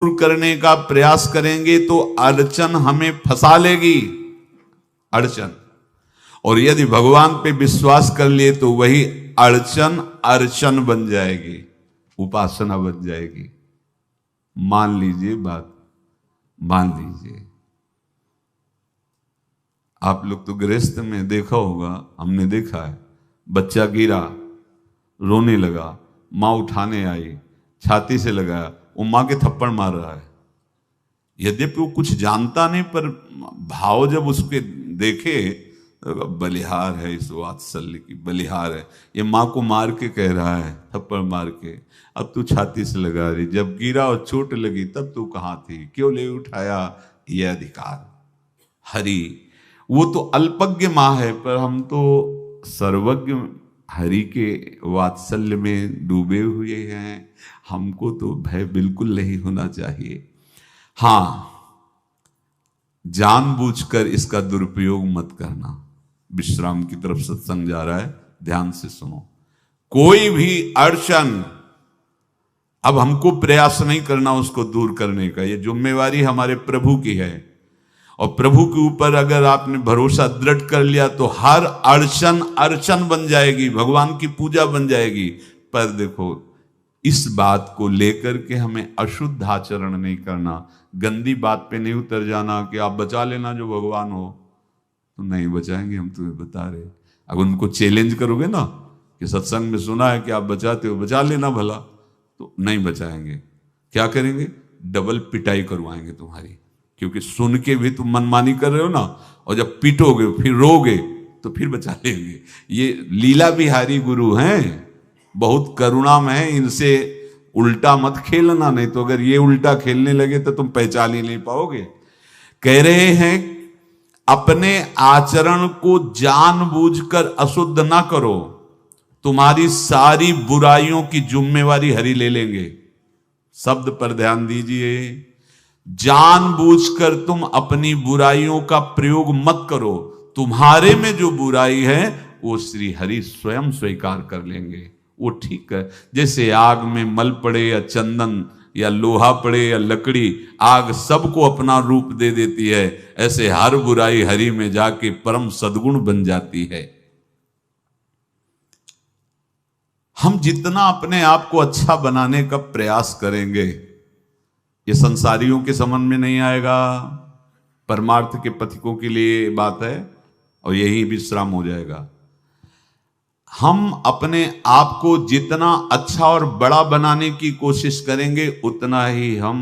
दूर करने का प्रयास करेंगे तो अड़चन हमें फंसा लेगी, अड़चन। और यदि भगवान पे विश्वास कर लिए तो वही अड़चन अर्चन बन जाएगी, उपासना बन जाएगी। मान लीजिए बात, मान लीजिए आप लोग तो गृहस्थ में देखा होगा, हमने देखा है, बच्चा गिरा, रोने लगा, मां उठाने आई, छाती से लगाया, वो मां के थप्पड़ मार रहा है। यद्यपि वो कुछ जानता नहीं, पर भाव जब उसके देखे, बलिहार है, इस वात्सल्य की बलिहार है, ये माँ को मार के कह रहा है, थप्पड़ मार के, अब तू छाती से लगा रही, जब गिरा और चोट लगी तब तू कहाँ थी, क्यों ले उठाया, ये अधिकार। हरि वो तो अल्पज्ञ माँ है, पर हम तो सर्वज्ञ हरि के वात्सल्य में डूबे हुए हैं, हमको तो भय बिल्कुल नहीं होना चाहिए। हां, जानबूझकर इसका दुरुपयोग मत करना। विश्राम की तरफ सत्संग जा रहा है, ध्यान से सुनो। कोई भी अड़चन, अब हमको प्रयास नहीं करना उसको दूर करने का, ये जिम्मेवारी हमारे प्रभु की है। और प्रभु के ऊपर अगर आपने भरोसा दृढ़ कर लिया तो हर अड़चन अर्चन बन जाएगी, भगवान की पूजा बन जाएगी। पर देखो, इस बात को लेकर के हमें अशुद्ध आचरण नहीं करना, गंदी बात पे नहीं उतर जाना कि आप बचा लेना जो भगवान हो। तो नहीं बचाएंगे, हम तुम्हें बता रहे। अगर उनको चैलेंज करोगे ना कि सत्संग में सुना है कि आप बचाते हो, बचा लेना भला, तो नहीं बचाएंगे। क्या करेंगे, डबल पिटाई करवाएंगे तुम्हारी, क्योंकि सुन के भी तुम मनमानी कर रहे हो ना, और जब पीटोगे फिर रोगे तो फिर बचा लेंगे। ये लीला बिहारी गुरु हैं, बहुत करुणा में है, इनसे उल्टा मत खेलना, नहीं तो अगर ये उल्टा खेलने लगे तो तुम पहचान ही नहीं पाओगे। कह रहे हैं अपने आचरण को जानबूझकर अशुद्ध ना करो, तुम्हारी सारी बुराइयों की जिम्मेवारी हरि ले लेंगे। शब्द पर ध्यान दीजिए, जानबूझकर तुम अपनी बुराइयों का प्रयोग मत करो, तुम्हारे में जो बुराई है वो श्री हरि स्वयं स्वीकार कर लेंगे। वो ठीक है, जैसे आग में मल पड़े या चंदन या लोहा पड़े या लकड़ी, आग सबको अपना रूप दे देती है, ऐसे हर बुराई हरि में जाके परम सद्गुण बन जाती है। हम जितना अपने आप को अच्छा बनाने का प्रयास करेंगे, ये संसारियों के समझ में नहीं आएगा, परमार्थ के पथिकों के लिए बात है, और यही विश्राम हो जाएगा। हम अपने आप को जितना अच्छा और बड़ा बनाने की कोशिश करेंगे, उतना ही हम